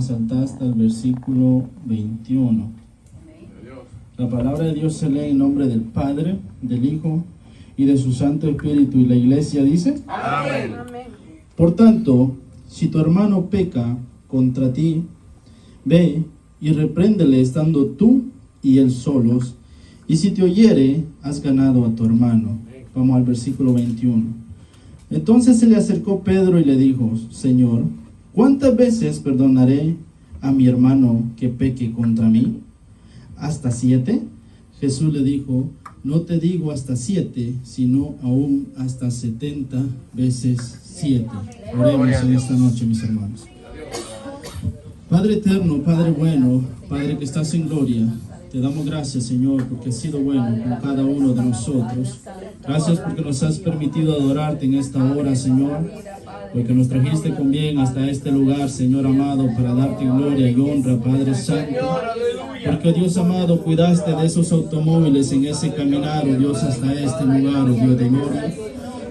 a saltar hasta el versículo 21. La palabra de Dios se lee en nombre del Padre, del Hijo y de su Santo Espíritu. Y la iglesia dice: Amén. Por tanto, si tu hermano peca contra ti, ve y repréndele estando tú y él solos. Y si te oyere, has ganado a tu hermano. Vamos al versículo 21. Entonces se le acercó Pedro y le dijo: Señor, ¿cuántas veces perdonaré a mi hermano que peque contra mí? ¿Hasta 7? Jesús le dijo: no te digo hasta 7, sino aún hasta 70 veces 7. Oremos en esta noche, mis hermanos. Padre eterno, Padre bueno, Padre que estás en gloria, te damos gracias, Señor, porque has sido bueno con cada uno de nosotros. Gracias porque nos has permitido adorarte en esta hora, Señor, porque nos trajiste con bien hasta este lugar, Señor amado, para darte gloria y honra, Padre Santo. Porque, Dios amado, cuidaste de esos automóviles en ese caminar, oh Dios, hasta este lugar, oh Dios de gloria.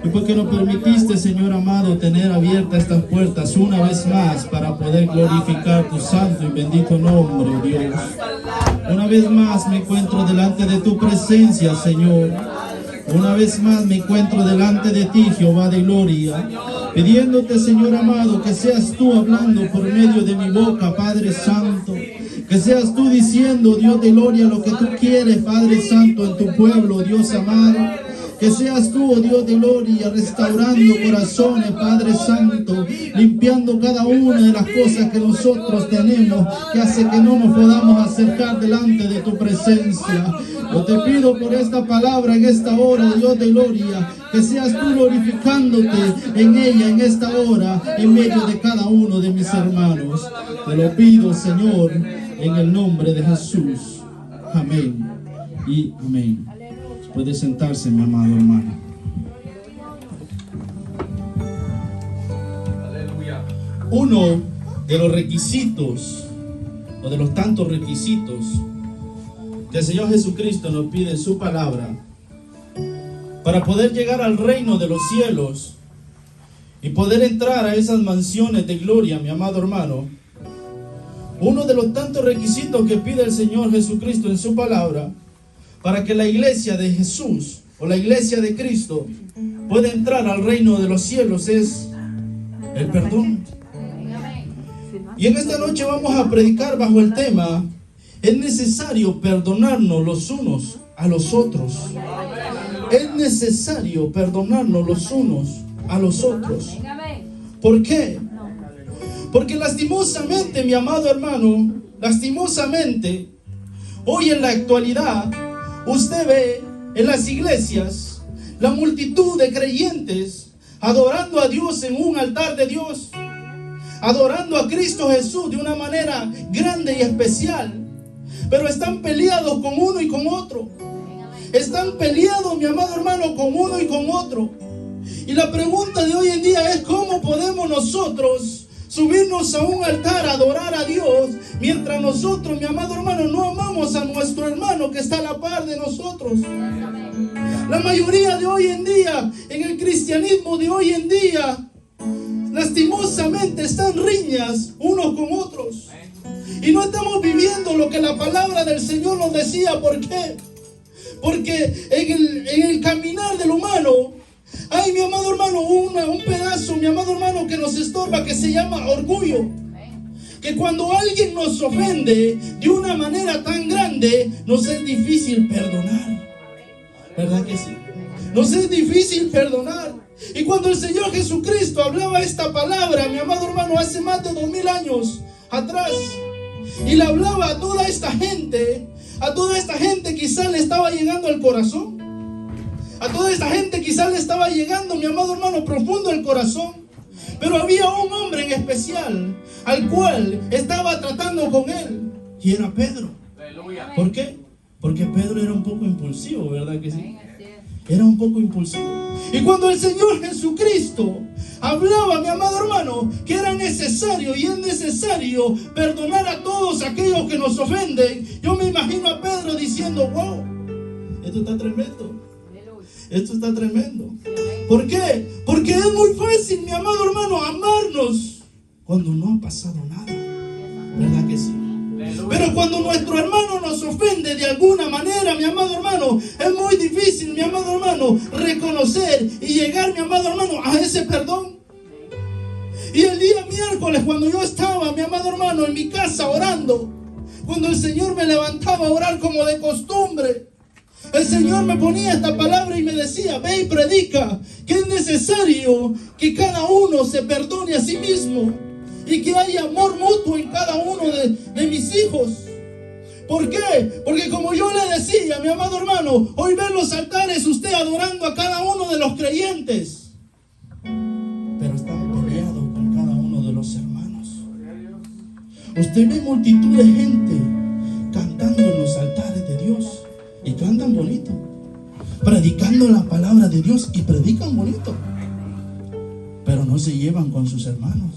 Y porque nos permitiste, Señor amado, tener abiertas estas puertas una vez más para poder glorificar tu santo y bendito nombre, oh Dios. Una vez más me encuentro delante de tu presencia, Señor. Una vez más me encuentro delante de ti, Jehová de gloria, pidiéndote, Señor amado, que seas tú hablando por medio de mi boca, Padre Santo. Que seas tú diciendo, Dios de gloria, lo que tú quieres, Padre Santo, en tu pueblo, Dios amado. Que seas tú, oh Dios de gloria, restaurando corazones, Padre Santo, limpiando cada una de las cosas que nosotros tenemos, que hace que no nos podamos acercar delante de tu presencia. Yo te pido por esta palabra en esta hora, Dios de gloria, que seas tú glorificándote en ella, en esta hora, en medio de cada uno de mis hermanos. Te lo pido, Señor, en el nombre de Jesús. Amén y amén. Puede sentarse, mi amado hermano. Uno de los requisitos, o de los tantos requisitos que el Señor Jesucristo nos pide en su palabra para poder llegar al reino de los cielos y poder entrar a esas mansiones de gloria, mi amado hermano. Uno de los tantos requisitos que pide el Señor Jesucristo en su palabra para que la iglesia de Jesús o la iglesia de Cristo pueda entrar al reino de los cielos es el perdón. Y en esta noche vamos a predicar bajo el tema: es necesario perdonarnos los unos a los otros. Es necesario perdonarnos los unos a los otros. ¿Por qué? Porque lastimosamente, mi amado hermano, lastimosamente, hoy en la actualidad, usted ve en las iglesias la multitud de creyentes adorando a Dios en un altar de Dios, adorando a Cristo Jesús de una manera grande y especial, pero están peleados con uno y con otro. Están peleados, mi amado hermano, con uno y con otro. Y la pregunta de hoy en día es: ¿cómo podemos nosotros subirnos a un altar a adorar a Dios mientras nosotros, mi amado hermano, no amamos a nuestro hermano que está a la par de nosotros? La mayoría de hoy en día, en el cristianismo de hoy en día, lastimosamente están riñas unos con otros. Y no estamos viviendo lo que la palabra del Señor nos decía. ¿Por qué? Porque en el caminar del humano hay, mi amado hermano, un pedazo, mi amado hermano, que nos estorba, que se llama orgullo. Que cuando alguien nos ofende de una manera tan grande, nos es difícil perdonar. ¿Verdad que sí? Nos es difícil perdonar. Y cuando el Señor Jesucristo hablaba esta palabra, mi amado hermano, hace más de 2000 años atrás, y le hablaba a toda esta gente quizás le estaba llegando al corazón. A toda esta gente quizás le estaba llegando, mi amado hermano, profundo el corazón. Pero había un hombre en especial al cual estaba tratando con él, y era Pedro. ¿Por qué? Porque Pedro era un poco impulsivo, ¿verdad que sí? Era un poco impulsivo. Y cuando el Señor Jesucristo hablaba, mi amado hermano, que era necesario y es necesario perdonar a todos aquellos que nos ofenden, yo me imagino a Pedro diciendo: wow, esto está tremendo. Esto está tremendo. ¿Por qué? Porque es muy fácil, mi amado hermano, amarnos cuando no ha pasado nada. cuando nuestro hermano nos ofende de alguna manera, mi amado hermano, es muy difícil, mi amado hermano, reconocer y llegar, mi amado hermano, a ese perdón. Y el día miércoles, cuando yo estaba, mi amado hermano, en mi casa orando, cuando el Señor me levantaba a orar como de costumbre, el Señor me ponía esta palabra y me decía: ve y predica que es necesario que cada uno se perdone a sí mismo y que haya amor mutuo en cada uno de mis hijos. ¿Por qué? Porque como yo le decía, mi amado hermano, hoy ve los altares usted adorando a cada uno de los creyentes, pero está peleado con cada uno de los hermanos. Usted ve multitud de gente cantando en los altares de Dios. Y cantan bonito, predicando la palabra de Dios y predican bonito, pero no se llevan con sus hermanos,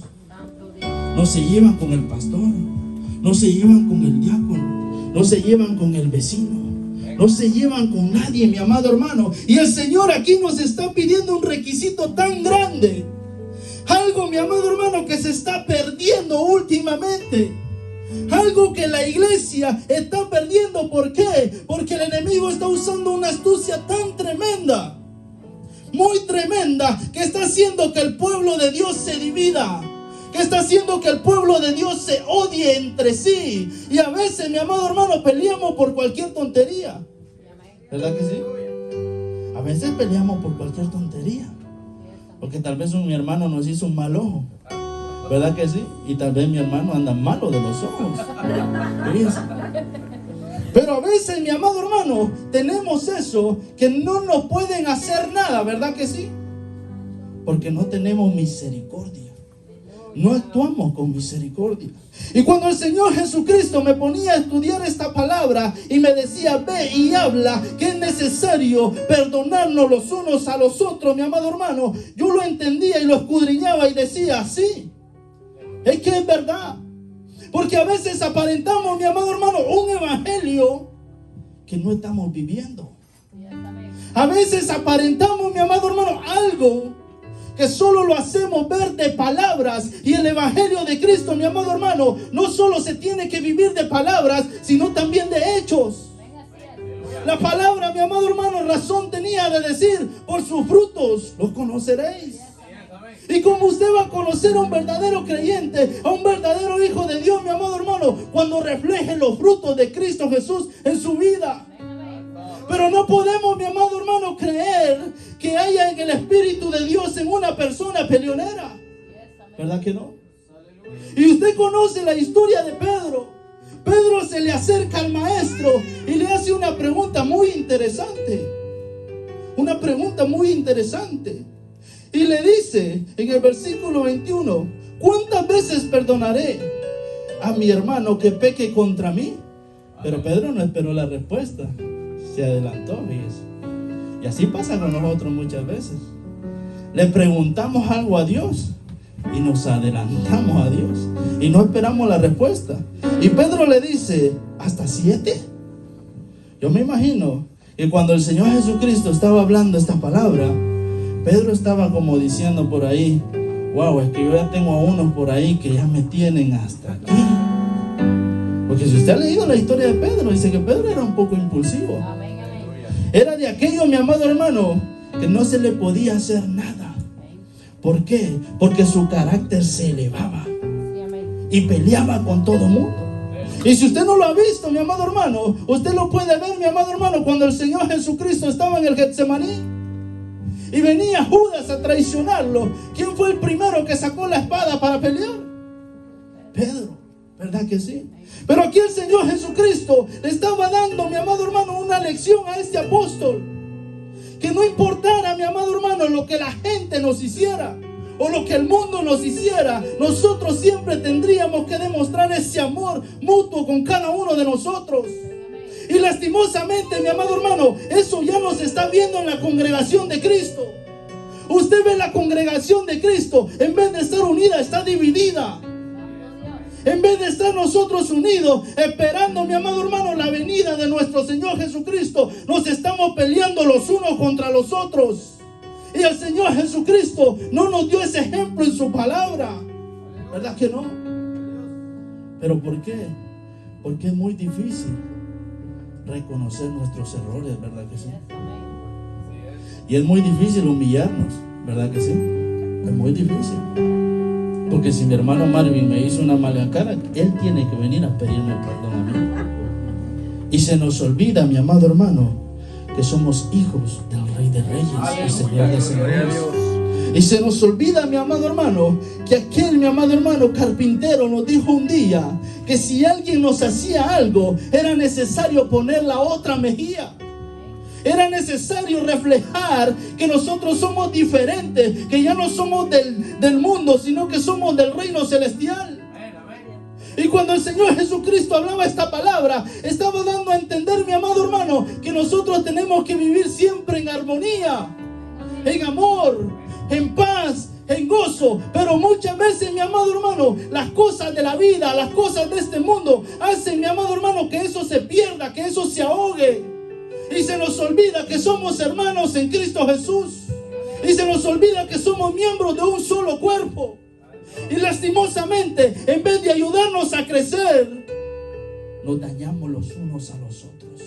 no se llevan con el pastor, no se llevan con el diácono, no se llevan con el vecino, no se llevan con nadie, mi amado hermano. Y el Señor aquí nos está pidiendo un requisito tan grande, algo, mi amado hermano, que se está perdiendo últimamente. Algo que la iglesia está perdiendo. ¿Por qué? Porque el enemigo está usando una astucia tan tremenda, muy tremenda, que está haciendo que el pueblo de Dios se divida, que está haciendo que el pueblo de Dios se odie entre sí. Y a veces, mi amado hermano, peleamos por cualquier tontería. ¿Verdad que sí? A veces peleamos por cualquier tontería, porque tal vez mi hermano nos hizo un mal ojo. ¿Verdad que sí? Y tal vez mi hermano anda malo de los ojos. Fíjense. Pero a veces, mi amado hermano, tenemos eso, que no nos pueden hacer nada, ¿verdad que sí? Porque no tenemos misericordia. No actuamos con misericordia. Y cuando el Señor Jesucristo me ponía a estudiar esta palabra y me decía: ve y habla que es necesario perdonarnos los unos a los otros, mi amado hermano, yo lo entendía y lo escudriñaba y decía: sí, es que es verdad. Porque a veces aparentamos, mi amado hermano, un evangelio que no estamos viviendo. A veces aparentamos, mi amado hermano, algo que solo lo hacemos ver de palabras. Y el evangelio de Cristo, mi amado hermano, no solo se tiene que vivir de palabras, sino también de hechos. La palabra, mi amado hermano, razón tenía de decir: por sus frutos los conoceréis. Y como usted va a conocer a un verdadero creyente, a un verdadero hijo de Dios, mi amado hermano, cuando refleje los frutos de Cristo Jesús en su vida. Pero no podemos, mi amado hermano, creer que haya en el Espíritu de Dios en una persona peleonera. ¿Verdad que no? Y usted conoce la historia de Pedro. Pedro se le acerca al maestro y le hace una pregunta muy interesante. Una pregunta muy interesante. Y le dice en el versículo 21: ¿cuántas veces perdonaré a mi hermano que peque contra mí? Pero Pedro no esperó la respuesta, se adelantó, fíjese. Y así pasa con nosotros muchas veces. Le preguntamos algo a Dios y nos adelantamos a Dios y no esperamos la respuesta. Y Pedro le dice: ¿hasta 7? Yo me imagino que cuando el Señor Jesucristo estaba hablando esta palabra, Pedro estaba como diciendo por ahí: wow, es que yo ya tengo a unos por ahí que ya me tienen hasta aquí. Porque si usted ha leído la historia de Pedro, dice que Pedro era un poco impulsivo. Era de aquello, mi amado hermano, que no se le podía hacer nada. ¿Por qué? Porque su carácter se elevaba y peleaba con todo mundo. Y si usted no lo ha visto, mi amado hermano, usted lo puede ver, mi amado hermano, cuando el Señor Jesucristo estaba en el Getsemaní y venía Judas a traicionarlo. ¿Quién fue el primero que sacó la espada para pelear? Pedro, ¿verdad que sí? Pero aquí el Señor Jesucristo le estaba dando, mi amado hermano, una lección a este apóstol. Que no importara, mi amado hermano, lo que la gente nos hiciera o lo que el mundo nos hiciera, nosotros siempre tendríamos que demostrar ese amor mutuo con cada uno de nosotros. Y lastimosamente, mi amado hermano, eso ya no se está viendo en la congregación de Cristo. Usted ve la congregación de Cristo, en vez de estar unida, está dividida. En vez de estar nosotros unidos, esperando, mi amado hermano, la venida de nuestro Señor Jesucristo, nos estamos peleando los unos contra los otros. Y el Señor Jesucristo no nos dio ese ejemplo en su palabra. ¿Verdad que no? ¿Pero por qué? Porque es muy difícil reconocer nuestros errores, ¿verdad que sí? Y es muy difícil humillarnos, ¿verdad que sí? Es muy difícil. Porque si mi hermano Marvin me hizo una mala cara, él tiene que venir a pedirme perdón a mí. Y se nos olvida, mi amado hermano, que somos hijos del Rey de Reyes, el Señor de Señores. Y se nos olvida, mi amado hermano, que aquel, mi amado hermano, carpintero nos dijo un día que si alguien nos hacía algo, era necesario poner la otra mejilla. Era necesario reflejar que nosotros somos diferentes, que ya no somos del mundo, sino que somos del reino celestial. Y cuando el Señor Jesucristo hablaba esta palabra, estaba dando a entender, mi amado hermano, que nosotros tenemos que vivir siempre en armonía, en amor, en paz, en gozo. Pero muchas veces, mi amado hermano, las cosas de la vida, las cosas de este mundo hacen, mi amado hermano, que eso se pierda, que eso se ahogue. Y se nos olvida que somos hermanos en Cristo Jesús. Y se nos olvida que somos miembros de un solo cuerpo. Y lastimosamente, en vez de ayudarnos a crecer, nos dañamos los unos a los otros.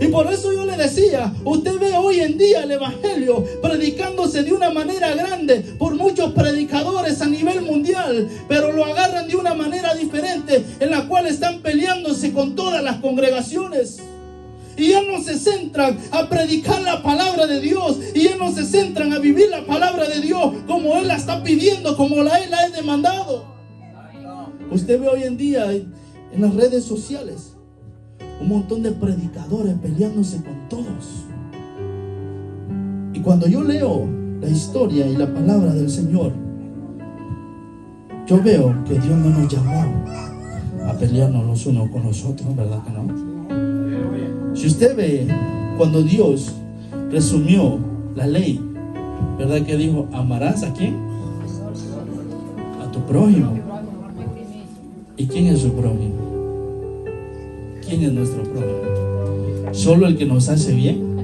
Y por eso yo le decía, usted ve hoy en día el evangelio predicándose de una manera grande por muchos predicadores a nivel mundial, pero lo agarran de una manera diferente, en la cual están peleándose con todas las congregaciones. Y ya no se centran a predicar la palabra de Dios, y ya no se centran a vivir la palabra de Dios como Él la está pidiendo, como Él la ha demandado. Usted ve hoy en día en las redes sociales un montón de predicadores peleándose con todos. Y cuando yo leo la historia y la palabra del Señor, yo veo que Dios no nos llamó a pelearnos los unos con los otros, ¿verdad que no? Si usted ve, cuando Dios resumió la ley, ¿verdad que dijo? ¿Amarás a quién? A tu prójimo. ¿Y quién es su prójimo? ¿Quién es nuestro prójimo? ¿Solo el que nos hace bien?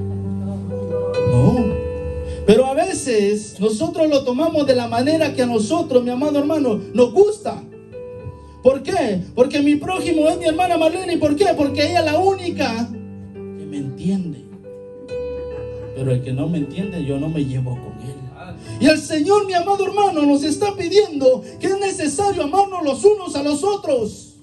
No. Pero a veces nosotros lo tomamos de la manera que a nosotros, mi amado hermano, nos gusta. ¿Por qué? Porque mi prójimo es mi hermana Marlene. ¿Por qué? Porque ella es la única que me entiende. Pero el que no me entiende, yo no me llevo con él. Y el Señor, mi amado hermano, nos está pidiendo que es necesario amarnos los unos a los otros.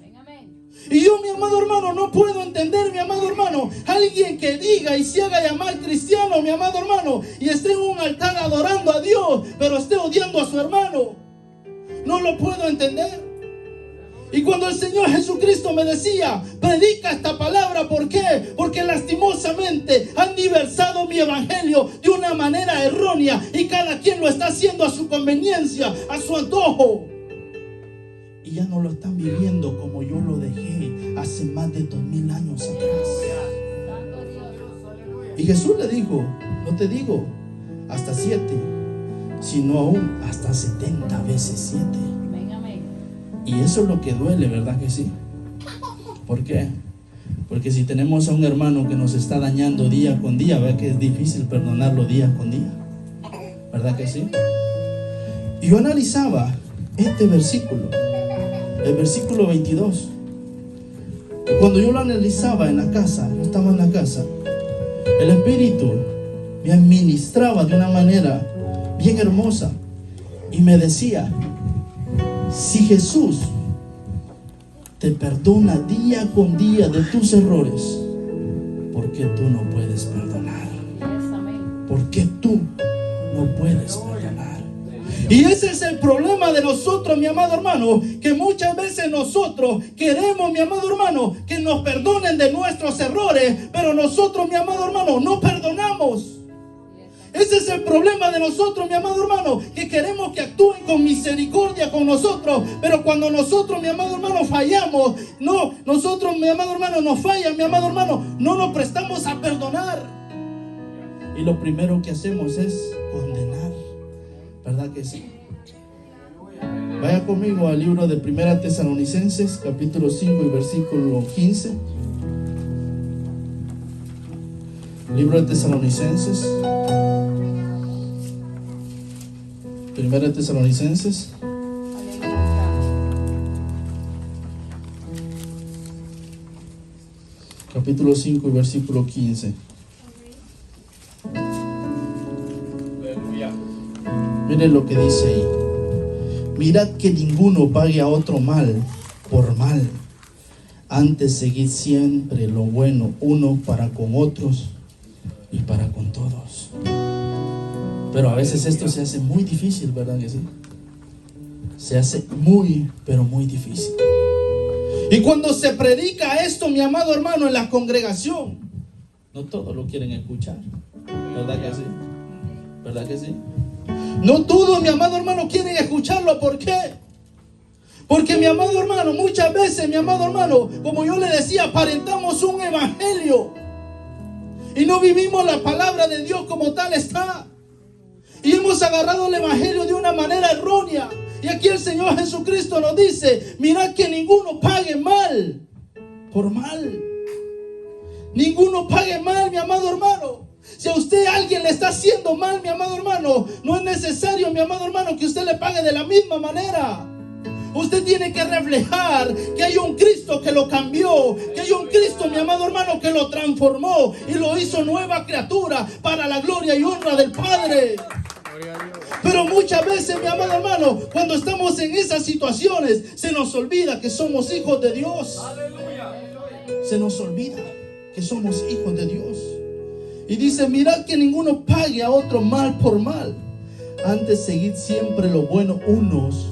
Y yo, mi amado hermano, no puedo entender, mi amado hermano, alguien que diga y se haga llamar cristiano, mi amado hermano, y esté en un altar adorando a Dios, pero esté odiando a su hermano. No lo puedo entender. Y cuando el Señor Jesucristo me decía, predica esta palabra, ¿por qué? Porque lastimosamente han diversado mi evangelio de una manera errónea, y cada quien lo está haciendo a su conveniencia, a su antojo. Y ya no lo están viviendo como yo lo dejé hace más de 2000 años atrás. Y Jesús le dijo, no te digo hasta 7, sino aún hasta 70 veces 7. Y eso es lo que duele, ¿verdad que sí? ¿Por qué? Porque si tenemos a un hermano que nos está dañando día con día, ¿verdad que es difícil perdonarlo día con día? ¿Verdad que sí? Y yo analizaba este versículo, el versículo 22. Y cuando yo lo analizaba en la casa, yo estaba en la casa, el Espíritu me administraba de una manera bien hermosa y me decía, si Jesús te perdona día con día de tus errores, ¿por qué tú no puedes perdonar? ¿Por qué tú no puedes perdonar? Y ese es el problema de nosotros, mi amado hermano, que muchas veces nosotros queremos, mi amado hermano, que nos perdonen de nuestros errores, pero nosotros, mi amado hermano, no perdonamos. Ese es el problema de nosotros, mi amado hermano, que queremos que actúen con misericordia con nosotros, pero cuando nosotros, mi amado hermano, fallamos, nosotros, mi amado hermano, nos fallan, mi amado hermano, no nos prestamos a perdonar. Y lo primero que hacemos es condenar, ¿verdad que sí? Vaya conmigo al libro de 1 Tesalonicenses, capítulo 5 y versículo 15. Libro de Tesalonicenses. 1 Tesalonicenses. capítulo 5 y versículo 15. Miren lo que dice ahí. Mirad que ninguno pague a otro mal por mal. Antes seguid siempre lo bueno, uno para con otros y para con todos. Pero a veces esto se hace muy difícil, ¿verdad que sí? Se hace muy, pero muy difícil. Y cuando se predica esto, mi amado hermano, en la congregación, no todos lo quieren escuchar. ¿Verdad que sí? ¿Verdad que sí? No todos, mi amado hermano, quieren escucharlo. ¿Por qué? Porque, mi amado hermano, muchas veces, mi amado hermano, como yo le decía, aparentamos un evangelio y no vivimos la palabra de Dios como tal está. Y hemos agarrado el evangelio de una manera errónea. Y aquí el Señor Jesucristo nos dice: mirad que ninguno pague mal por mal. Ninguno pague mal, mi amado hermano. Si a usted alguien le está haciendo mal, mi amado hermano, no es necesario, mi amado hermano, que usted le pague de la misma manera. Usted tiene que reflejar que hay un Cristo que lo cambió, que hay un Cristo, mi amado hermano, que lo transformó y lo hizo nueva criatura para la gloria y honra del Padre. Pero muchas veces, mi amado hermano, cuando estamos en esas situaciones, se nos olvida que somos hijos de Dios. Se nos olvida que somos hijos de Dios. Y dice: mirad que ninguno pague a otro mal por mal. Antes seguid siempre lo bueno unos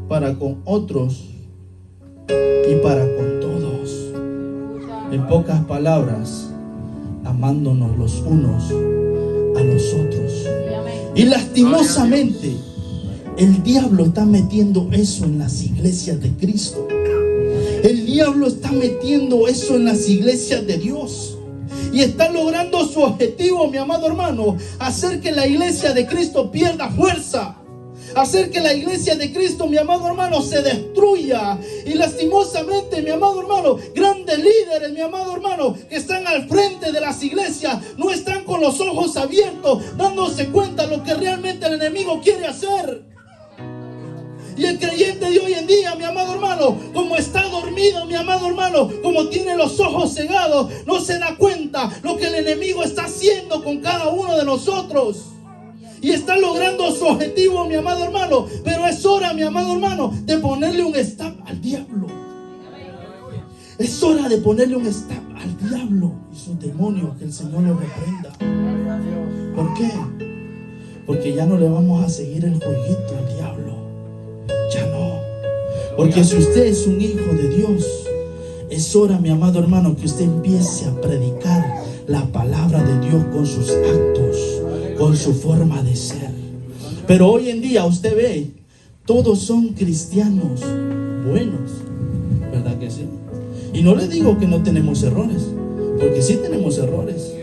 para con otros y para con todos. En pocas palabras, amándonos los unos a los otros. Y lastimosamente el diablo está metiendo eso en las iglesias de Cristo. El diablo está metiendo eso en las iglesias de Dios. Y está logrando su objetivo, mi amado hermano: hacer que la iglesia de Cristo pierda fuerza. Hacer que la iglesia de Cristo, mi amado hermano, se destruya. Y lastimosamente, mi amado hermano, grandes líderes, mi amado hermano, que están al frente de las iglesias, no están con los ojos abiertos, dándose cuenta de lo que realmente el enemigo quiere hacer. Y el creyente de hoy en día, mi amado hermano, como está dormido, mi amado hermano, como tiene los ojos cegados, no se da cuenta lo que el enemigo está haciendo con cada uno de nosotros. Y está logrando su objetivo, mi amado hermano. Pero es hora, mi amado hermano, de ponerle un stop al diablo. Es hora de ponerle un stop al diablo y sus demonios, que el Señor lo reprenda. ¿Por qué? Porque ya no le vamos a seguir el jueguito al diablo. Ya no. Porque si usted es un hijo de Dios, es hora, mi amado hermano, que usted empiece a predicar la palabra de Dios con sus actos, con su forma de ser. Pero hoy en día usted ve, todos son cristianos buenos, ¿verdad que sí? Y no le digo que no tenemos errores, porque sí tenemos errores.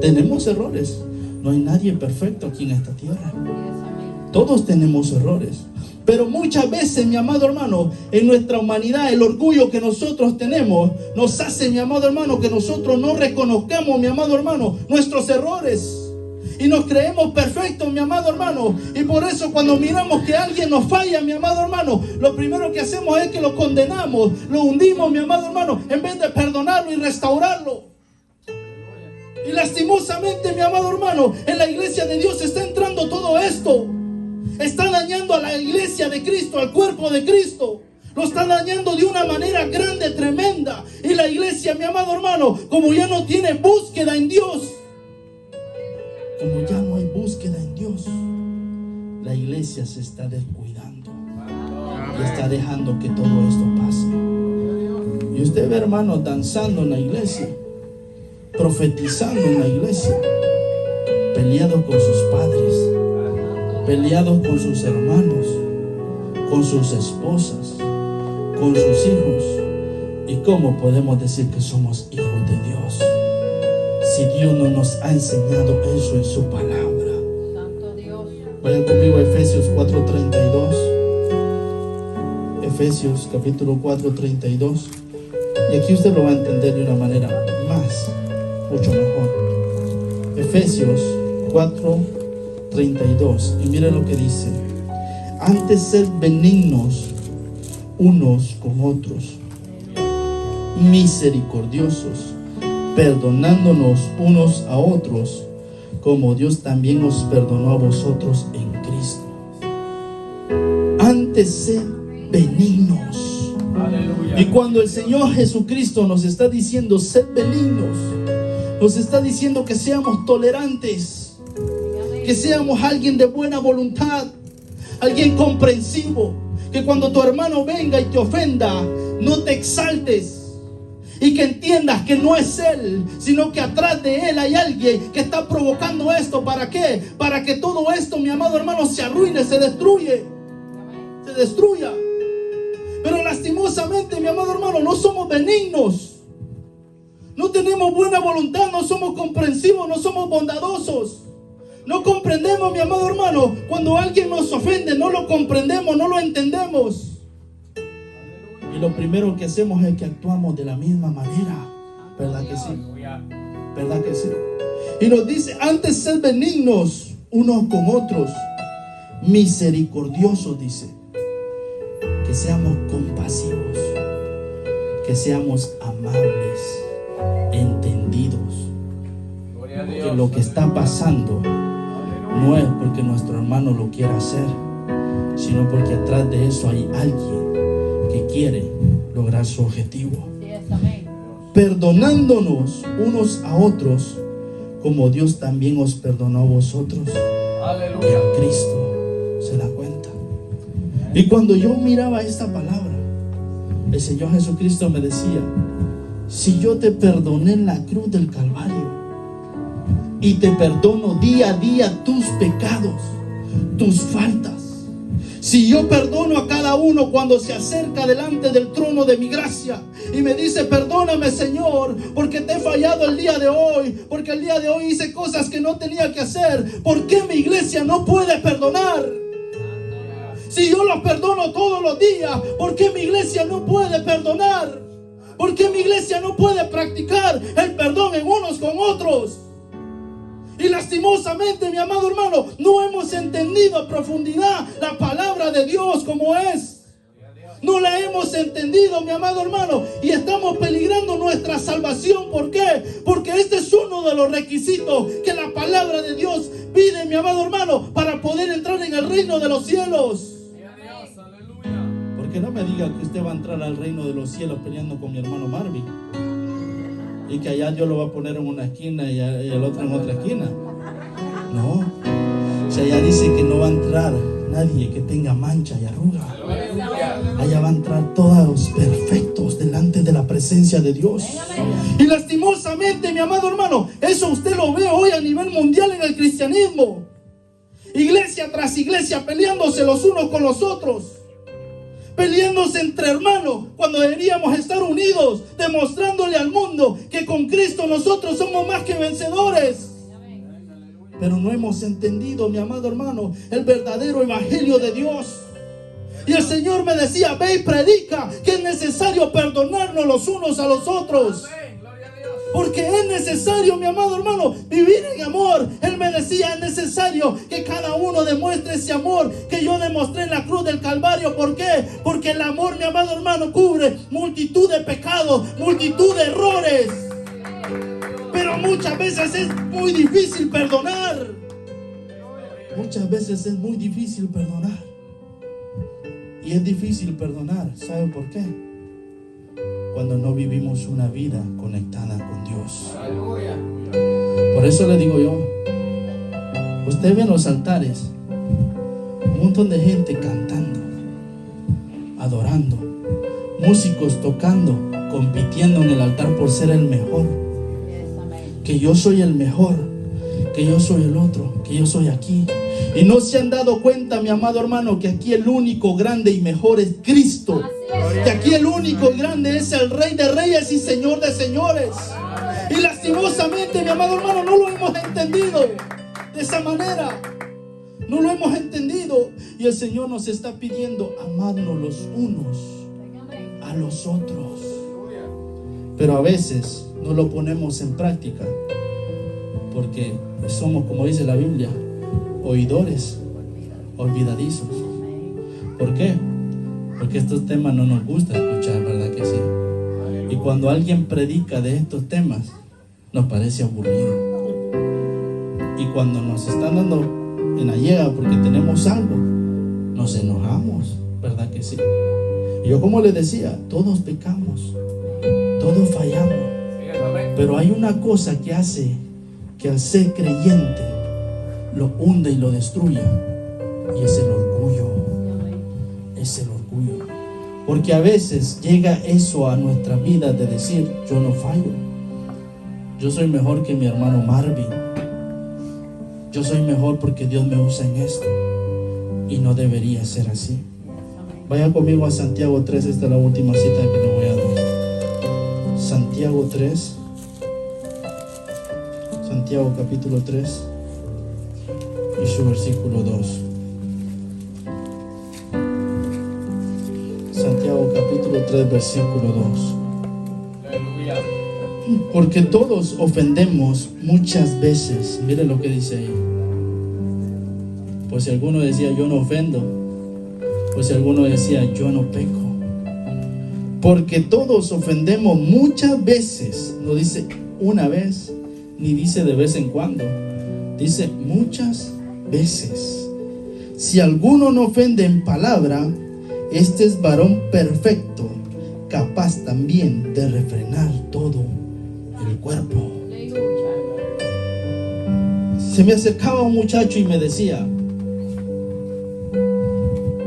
Tenemos errores. No hay nadie perfecto aquí en esta tierra. Todos tenemos errores. Pero muchas veces, mi amado hermano, en nuestra humanidad, el orgullo que nosotros tenemos nos hace, mi amado hermano, que nosotros no reconozcamos, mi amado hermano, nuestros errores. Y nos creemos perfectos, mi amado hermano. Y por eso cuando miramos que alguien nos falla, mi amado hermano, lo primero que hacemos es que lo condenamos, lo hundimos, mi amado hermano, en vez de perdonarlo y restaurarlo. Y lastimosamente, mi amado hermano, en la iglesia de Dios está entrando todo esto. Está dañando a la iglesia de Cristo, al cuerpo de Cristo. Lo está dañando de una manera grande, tremenda. Y la iglesia, mi amado hermano, como ya no tiene búsqueda en Dios, como ya no hay búsqueda en Dios, la iglesia se está descuidando y está dejando que todo esto pase. Y usted ve hermanos danzando en la iglesia, profetizando en la iglesia, peleados con sus padres, peleados con sus hermanos, con sus esposas, con sus hijos. ¿Y cómo podemos decir que somos hijos de Dios si Dios no nos ha enseñado eso en su palabra? Santo Dios. Vayan conmigo a Efesios 4:32. Efesios capítulo 4:32. Y aquí usted lo va a entender de una manera mucho mejor. Efesios 4:32. Y mire lo que dice: antes sed benignos unos con otros, misericordiosos, perdonándonos unos a otros, como Dios también os perdonó a vosotros en Cristo. Antes sed benignos. Aleluya. Y cuando el Señor Jesucristo nos está diciendo sed benignos, nos está diciendo que seamos tolerantes, que seamos alguien de buena voluntad, alguien comprensivo, que cuando tu hermano venga y te ofenda, no te exaltes, y que entiendas que no es él, sino que atrás de él hay alguien que está provocando esto. ¿Para qué? Para que todo esto, mi amado hermano, se arruine, se destruya. Pero lastimosamente, mi amado hermano, no somos benignos, no tenemos buena voluntad, no somos comprensivos, no somos bondadosos. No comprendemos, mi amado hermano, cuando alguien nos ofende, no lo comprendemos, no lo entendemos. Y lo primero que hacemos es que actuamos de la misma manera. ¿Verdad que sí? ¿Verdad que sí? Y nos dice, antes sed benignos unos con otros, misericordiosos, dice. Que seamos compasivos, que seamos amables, entendidos. Que lo que está pasando no es porque nuestro hermano lo quiera hacer, sino porque atrás de eso hay alguien que quiere lograr su objetivo. Perdonándonos unos a otros, como Dios también os perdonó a vosotros. Aleluya. En Cristo. ¿Se da cuenta? Y cuando yo miraba esta palabra, el Señor Jesucristo me decía: si yo te perdoné en la cruz del Calvario y te perdono día a día tus pecados, tus faltas, si yo perdono a cada uno cuando se acerca delante del trono de mi gracia y me dice: perdóname, Señor, porque te he fallado el día de hoy, porque el día de hoy hice cosas que no tenía que hacer, ¿por qué mi iglesia no puede perdonar? Si yo los perdono todos los días, ¿por qué mi iglesia no puede perdonar? ¿Por qué mi iglesia no puede practicar el perdón en unos con otros? Y lastimosamente, mi amado hermano, no hemos entendido a profundidad la palabra de Dios como es. No la hemos entendido, mi amado hermano, y estamos peligrando nuestra salvación. ¿Por qué? Porque este es uno de los requisitos que la palabra de Dios pide, mi amado hermano, para poder entrar en el reino de los cielos. Porque no me diga que usted va a entrar al reino de los cielos peleando con mi hermano Marvin, y que allá Dios lo va a poner en una esquina y el otro en otra esquina. No. O sea, allá dice que no va a entrar nadie que tenga mancha y arruga. Allá va a entrar todos perfectos delante de la presencia de Dios. Y lastimosamente, mi amado hermano, eso usted lo ve hoy a nivel mundial en el cristianismo. Iglesia tras iglesia peleándose los unos con los otros, peleándose entre hermanos, cuando deberíamos estar unidos, demostrándole al mundo que con Cristo nosotros somos más que vencedores. Pero no hemos entendido, mi amado hermano, el verdadero evangelio de Dios. Y el Señor me decía: ve y predica que es necesario perdonarnos los unos a los otros. Porque es necesario, mi amado hermano, vivir en amor. Él me decía: es necesario que cada uno demuestre ese amor que yo demostré en la cruz del Calvario. ¿Por qué? Porque el amor, mi amado hermano, cubre multitud de pecados, multitud de errores. Pero muchas veces es muy difícil perdonar. Muchas veces es muy difícil perdonar. Y es difícil perdonar, ¿sabe por qué? Cuando no vivimos una vida conectada con Dios. Por eso le digo yo, usted ve en los altares un montón de gente cantando, adorando, músicos tocando, compitiendo en el altar por ser el mejor. Que yo soy el mejor, que yo soy el otro, que yo soy aquí. Y no se han dado cuenta, mi amado hermano, que aquí el único grande y mejor es Cristo. Que aquí el único grande es el Rey de Reyes y Señor de Señores. Y lastimosamente, mi amado hermano, no lo hemos entendido de esa manera. No lo hemos entendido. Y el Señor nos está pidiendo amarnos los unos a los otros. Pero a veces no lo ponemos en práctica, porque somos, como dice la Biblia, oidores olvidadizos. ¿Por qué? Porque estos temas no nos gusta escuchar, ¿verdad que sí? Y cuando alguien predica de estos temas, nos parece aburrido. Y cuando nos están dando en la llega porque tenemos algo, nos enojamos, ¿verdad que sí? Y yo, como les decía, todos pecamos, todos fallamos, pero hay una cosa que hace que al ser creyente lo hunda y lo destruya, y es el orgullo. Es el orgullo. Porque a veces llega eso a nuestra vida de decir: yo no fallo, yo soy mejor que mi hermano Marvin, yo soy mejor porque Dios me usa en esto, y no debería ser así. Vaya conmigo a Santiago 3, esta es la última cita que le voy a dar. Santiago 3, Santiago capítulo 3 y su versículo 2. Santiago capítulo 3 versículo 2. Porque todos ofendemos muchas veces. Mire lo que dice ahí. Pues si alguno decía: yo no ofendo, pues si alguno decía: yo no peco. Porque todos ofendemos muchas veces. No dice una vez, ni dice de vez en cuando, dice muchas veces. Si alguno no ofende en palabra, este es varón perfecto, capaz también de refrenar todo el cuerpo. Se me acercaba un muchacho y me decía: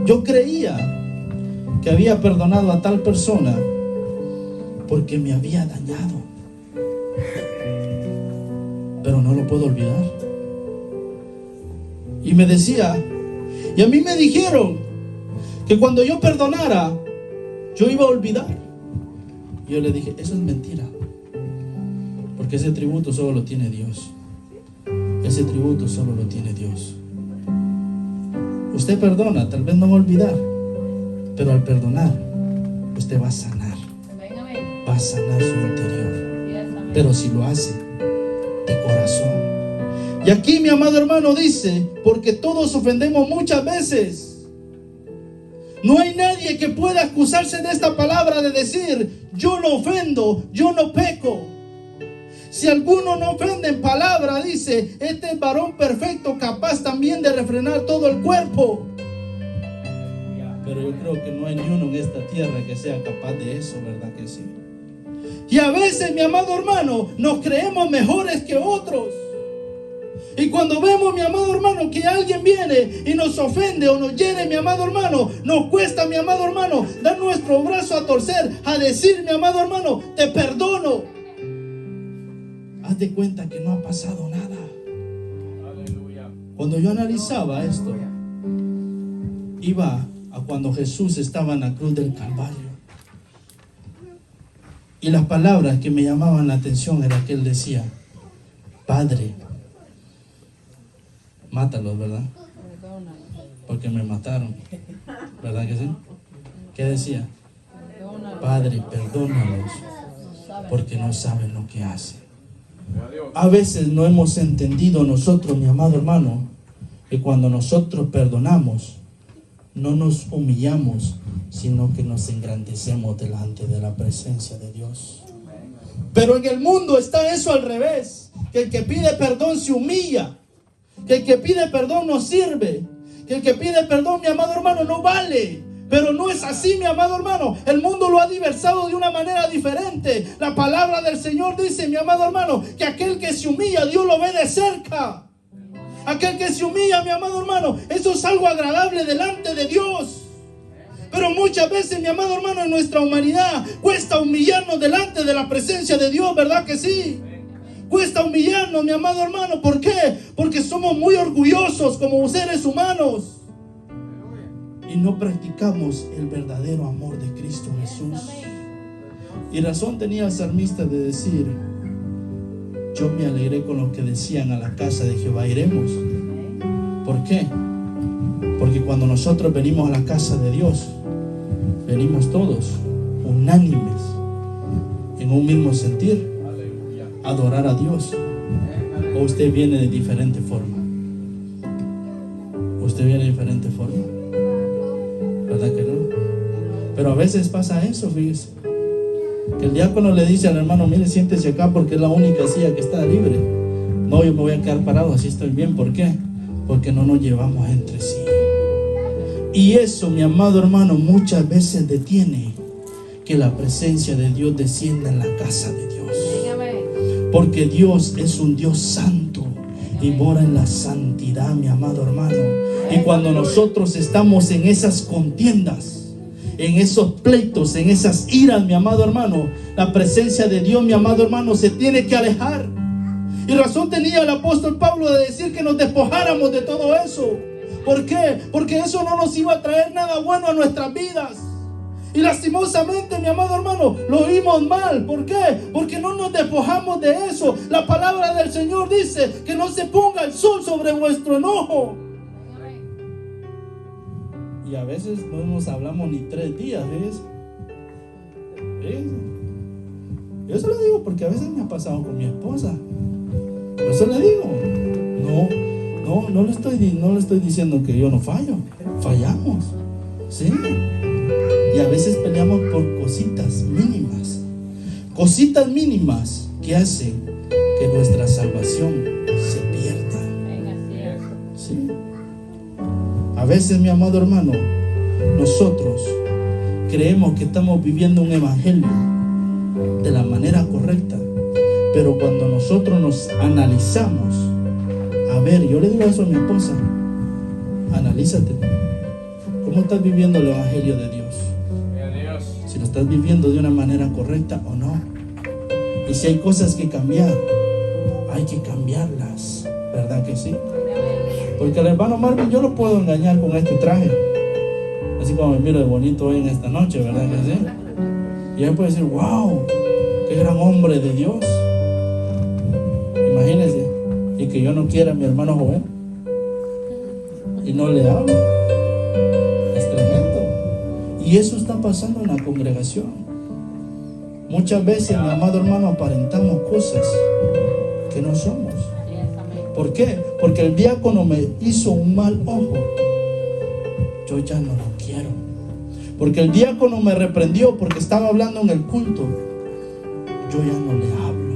yo creía que había perdonado a tal persona porque me había dañado, pero no lo puedo olvidar. Y me decía, y a mí me dijeron que cuando yo perdonara, yo iba a olvidar. Y yo le dije: eso es mentira, porque ese tributo solo lo tiene Dios. Ese tributo solo lo tiene Dios. Usted perdona, tal vez no va a olvidar, pero al perdonar, usted va a sanar. Va a sanar su interior. Pero si lo hace de corazón. Y aquí, mi amado hermano, dice: porque todos ofendemos muchas veces. No hay nadie que pueda acusarse de esta palabra de decir: yo no ofendo, yo no peco. Si alguno no ofende en palabra, dice: este es varón perfecto, capaz también de refrenar todo el cuerpo. Pero yo creo que no hay ni uno en esta tierra que sea capaz de eso, ¿verdad que sí? Y a veces, mi amado hermano, nos creemos mejores que otros. Y cuando vemos, mi amado hermano, que alguien viene y nos ofende o nos hiere, mi amado hermano, nos cuesta, mi amado hermano, dar nuestro brazo a torcer, a decir: mi amado hermano, te perdono. Haz de cuenta que no ha pasado nada. Cuando yo analizaba esto, iba a cuando Jesús estaba en la cruz del Calvario. Y las palabras que me llamaban la atención era que él decía: Padre, mátalos, ¿verdad? Porque me mataron, ¿verdad que sí? ¿Qué decía? Padre, perdónalos, porque no saben lo que hacen. A veces no hemos entendido nosotros, mi amado hermano, que cuando nosotros perdonamos, no nos humillamos, sino que nos engrandecemos delante de la presencia de Dios. Pero en el mundo está eso al revés, que el que pide perdón se humilla, que el que pide perdón no sirve, que el que pide perdón, mi amado hermano, no vale. Pero no es así, mi amado hermano. El mundo lo ha diversado de una manera diferente. La palabra del Señor dice, mi amado hermano, que aquel que se humilla, Dios lo ve de cerca. Aquel que se humilla, mi amado hermano, eso es algo agradable delante de Dios. Pero muchas veces, mi amado hermano, en nuestra humanidad cuesta humillarnos delante de la presencia de Dios, ¿verdad que sí? Cuesta humillarnos, mi amado hermano. ¿Por qué? Porque somos muy orgullosos como seres humanos y no practicamos el verdadero amor de Cristo Jesús. Y razón tenía el salmista de decir: yo me alegré con lo que decían: a la casa de Jehová iremos. ¿Por qué? Porque cuando nosotros venimos a la casa de Dios, venimos todos unánimes, en un mismo sentir, a adorar a Dios. ¿O usted viene de diferente forma? ¿Usted viene de diferente forma? ¿Verdad que no? Pero a veces pasa eso, fíjese. Que el diácono le dice al hermano, mire, siéntese acá porque es la única silla que está libre. No, yo me voy a quedar parado, así estoy bien. ¿Por qué? Porque no nos llevamos entre sí. Y eso, mi amado hermano, muchas veces detiene que la presencia de Dios descienda en la casa de Dios. Porque Dios es un Dios santo y mora en la santidad, mi amado hermano. Y cuando nosotros estamos en esas contiendas, en esos pleitos, en esas iras, mi amado hermano, la presencia de Dios, mi amado hermano, se tiene que alejar. Y razón tenía el apóstol Pablo de decir que nos despojáramos de todo eso. ¿Por qué? Porque eso no nos iba a traer nada bueno a nuestras vidas. Y lastimosamente, mi amado hermano, lo oímos mal. ¿Por qué? Porque no nos despojamos de eso. La palabra del Señor dice que no se ponga el sol sobre vuestro enojo. Y a veces no nos hablamos ni 3 días, ¿ves? Yo se lo digo porque a veces me ha pasado con mi esposa. Por eso le digo, no le estoy diciendo que yo no fallo. Fallamos, ¿sí? Y a veces peleamos por cositas mínimas. Cositas mínimas que hacen que nuestra salvación se pierda. ¿Sí? A veces, mi amado hermano, nosotros creemos que estamos viviendo un evangelio de la manera correcta. Pero cuando nosotros nos analizamos, a ver, yo le digo eso a mi esposa, analízate. ¿Cómo estás viviendo el evangelio de Dios? Si lo estás viviendo de una manera correcta o no. Y si hay cosas que cambiar, hay que cambiarlas, ¿verdad que sí? Porque al hermano Marvin yo lo puedo engañar con este traje, así como me miro de bonito hoy en esta noche, ¿verdad que sí? Y él puede decir, wow, qué gran hombre de Dios. Imagínense, y que yo no quiera a mi hermano joven y no le hablo. Es tremendo. Y eso está pasando en la congregación. Muchas veces, mi amado hermano, aparentamos cosas que no somos. ¿Por qué? Porque el diácono me hizo un mal ojo. Yo ya no lo quiero. Porque el diácono me reprendió porque estaba hablando en el culto. Yo ya no le hablo.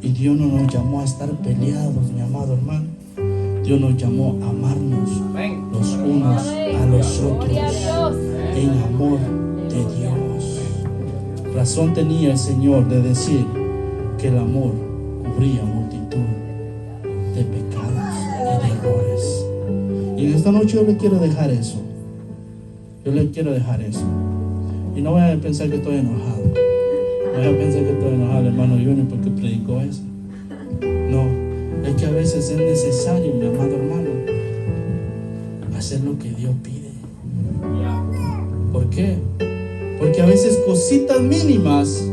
Y Dios no nos llamó a estar peleados, mi amado hermano. Dios nos llamó a amarnos los unos a los otros en amor de Dios. Razón tenía el Señor de decir que el amor cubría multitud de pecados y de errores. Y en esta noche yo le quiero dejar eso. Yo le quiero dejar eso. Y no vayan a pensar que estoy enojado. No vayan a pensar que estoy enojado, hermano Junior, porque predicó eso. No, es que a veces es necesario, mi amado hermano, hacer lo que Dios pide. ¿Por qué? Porque a veces cositas mínimas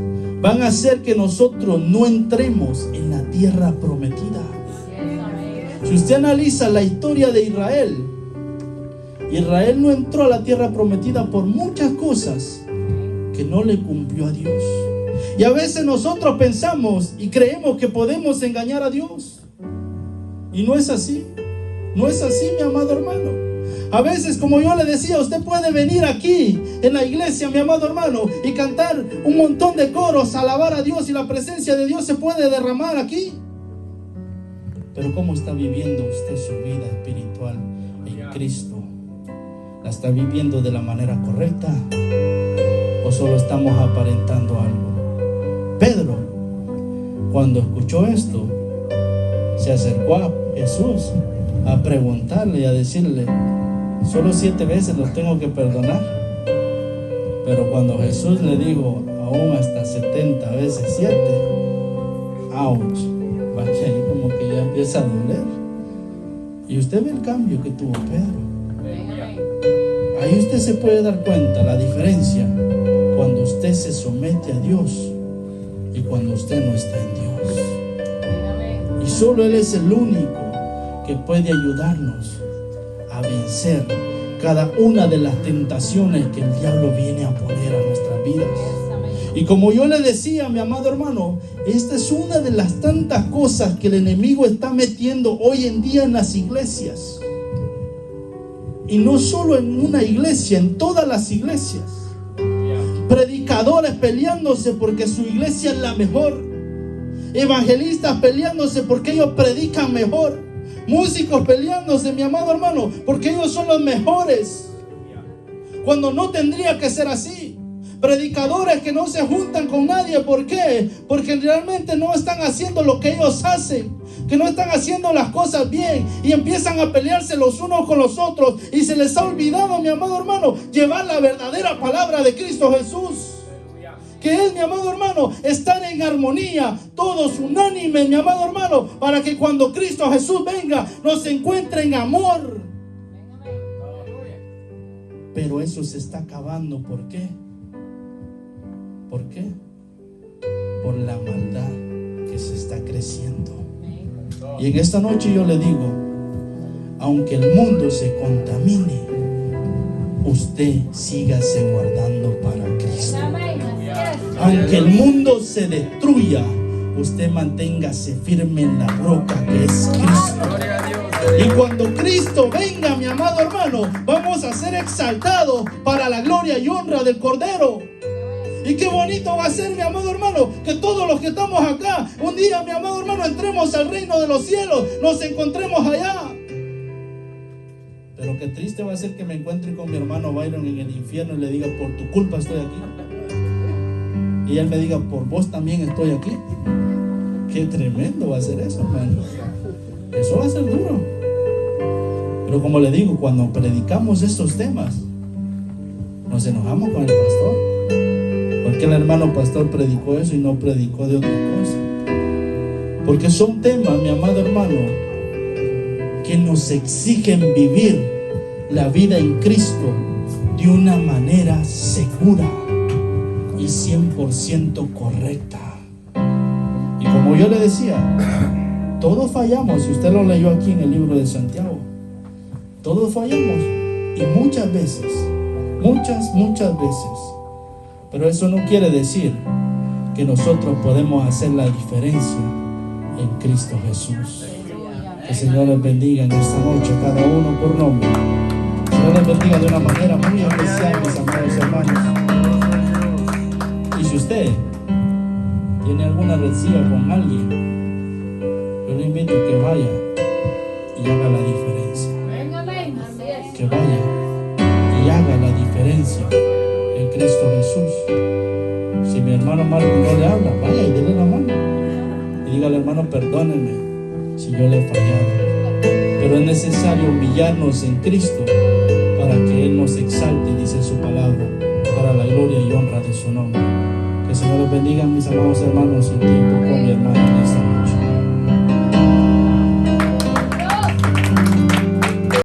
van a hacer que nosotros no entremos en la tierra prometida. Si usted analiza la historia de Israel, Israel no entró a la tierra prometida por muchas cosas que no le cumplió a Dios. Y a veces nosotros pensamos y creemos que podemos engañar a Dios. Y no es así. No es así, mi amado hermano. A veces, como yo le decía, usted puede venir aquí en la iglesia, mi amado hermano, y cantar un montón de coros, alabar a Dios, y la presencia de Dios se puede derramar aquí. Pero ¿cómo está viviendo usted su vida espiritual en Cristo? ¿La está viviendo de la manera correcta? ¿O solo estamos aparentando algo? Pedro, cuando escuchó esto, se acercó a Jesús a preguntarle y a decirle, solo 7 veces los tengo que perdonar. Pero cuando Jesús le dijo, aún hasta 70 veces 7, ouch, vaya, ahí como que ya empieza a doler. Y usted ve el cambio que tuvo Pedro. Ahí usted se puede dar cuenta la diferencia cuando usted se somete a Dios y cuando usted no está en Dios. Y solo Él es el único que puede ayudarnos a vencer cada una de las tentaciones que el diablo viene a poner a nuestras vidas. Y como yo le decía, mi amado hermano, esta es una de las tantas cosas que el enemigo está metiendo hoy en día en las iglesias. Y no solo en una iglesia, en todas las iglesias. predicadores peleándose porque su iglesia es la mejor, evangelistas peleándose porque ellos predican mejor, músicos peleándose, mi amado hermano, porque ellos son los mejores, cuando no tendría que ser así. Predicadores que no se juntan con nadie. ¿Por qué? Porque realmente no están haciendo lo que ellos hacen, que no están haciendo las cosas bien, y empiezan a pelearse los unos con los otros, y se les ha olvidado, mi amado hermano, llevar la verdadera palabra de Cristo Jesús, que es, mi amado hermano, estar en armonía, todos unánimes, mi amado hermano, para que cuando Cristo Jesús venga nos encuentre en amor. Pero eso se está acabando. ¿Por qué? ¿Por qué? Por la maldad que se está creciendo. Y en esta noche yo le digo, aunque el mundo se contamine, usted sígase guardando para Cristo. Aunque el mundo se destruya, usted manténgase firme en la roca que es Cristo. Y cuando Cristo venga, mi amado hermano, vamos a ser exaltados para la gloria y honra del Cordero. Y qué bonito va a ser, mi amado hermano, que todos los que estamos acá, un día, mi amado hermano, entremos al reino de los cielos, nos encontremos allá. Pero qué triste va a ser que me encuentre con mi hermano Byron en el infierno y le diga, por tu culpa estoy aquí. Y él me diga, por vos también estoy aquí. Qué tremendo va a ser eso, hermano. Eso va a ser duro. Pero como le digo, cuando predicamos estos temas, nos enojamos con el pastor. Porque el hermano pastor predicó eso y no predicó de otra cosa. Porque son temas, mi amado hermano, que nos exigen vivir la vida en Cristo de una manera segura y 100% correcta. Y como yo le decía, todos fallamos. Si usted lo leyó aquí en el libro de Santiago, todos fallamos, y muchas veces, muchas veces. Pero eso no quiere decir que nosotros podemos hacer la diferencia en Cristo Jesús. Que el Señor les bendiga en esta noche, cada uno por nombre. El Señor les bendiga de una manera muy especial, mis amados hermanos. Y si usted tiene alguna rencilla con alguien, yo le invito a que vaya y haga la diferencia. Que vaya y haga la diferencia en Cristo Jesús. Si mi hermano Marco no le habla, vaya y dele la mano y dígale, hermano, perdóneme si yo le he fallado. Pero es necesario humillarnos en Cristo para que Él nos exalte, dice su palabra, para la gloria y honra de su nombre. Que el Señor les bendiga, mis amados hermanos, en tiempo con mi hermano en esta